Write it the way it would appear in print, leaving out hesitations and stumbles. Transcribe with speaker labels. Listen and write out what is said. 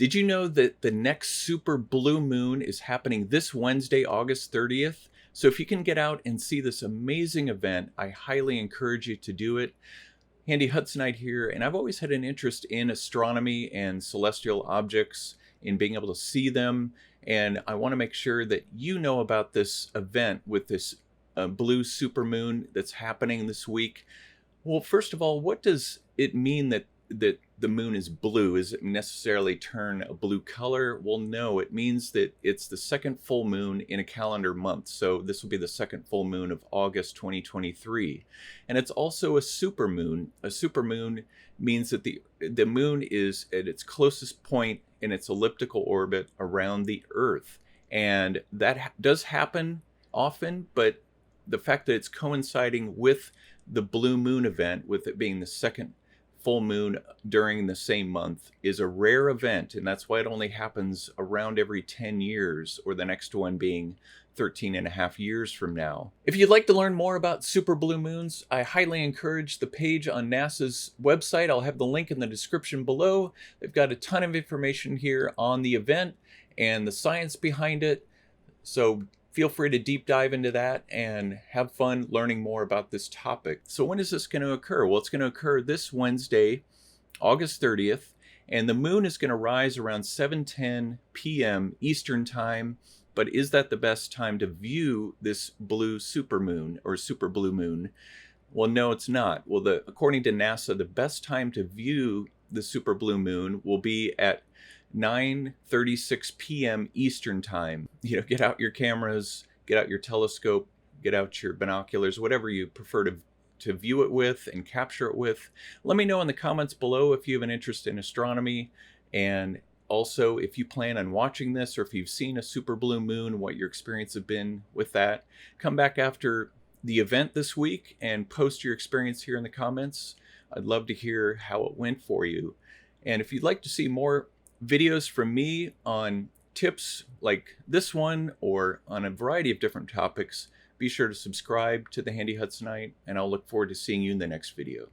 Speaker 1: Did you know that the next super blue moon is happening this Wednesday, August 30th? So if you can get out and see this amazing event, I highly encourage you to do it. Handy Hudsonite here, and I've always had an interest in astronomy and celestial objects, in being able to see them, and I want to make sure that you know about this event with this blue supermoon that's happening this week. Well, first of all, what does it mean that the moon is blue? Is it necessarily turn a blue color? Well, no, it means that it's the second full moon in a calendar month. So this will be the second full moon of August 2023. And it's also a supermoon. A supermoon means that the moon is at its closest point in its elliptical orbit around the Earth. And that does happen often, but the fact that it's coinciding with the blue moon event, with it being the second full moon during the same month, is a rare event, and that's why it only happens around every 10 years, or the next one being 13 and a half years from now. If you'd like to learn more about super blue moons, I highly encourage the page on NASA's website. I'll have the link in the description below. They've got a ton of information here on the event and the science behind it, so feel free to deep dive into that and have fun learning more about this topic. So when is this going to occur? Well, it's going to occur this Wednesday, August 30th, and the moon is going to rise around 7:10 p.m. Eastern Time. But is that the best time to view this blue supermoon or super blue moon? Well, no, it's not. Well, according to NASA, the best time to view the super blue moon will be at 9:36 p.m. Eastern Time. Get out your cameras, get out your telescope, get out your binoculars, whatever you prefer to view it with and capture it with. Let me know in the comments below if you have an interest in astronomy, and also if you plan on watching this, or if you've seen a super blue moon, what your experience have been with that. Come back after the event this week and post your experience here in the comments. I'd love to hear how it went for you. And if you'd like to see more videos from me on tips like this one, or on a variety of different topics, be sure to subscribe to the Handy Hudsonite, and I'll look forward to seeing you in the next video.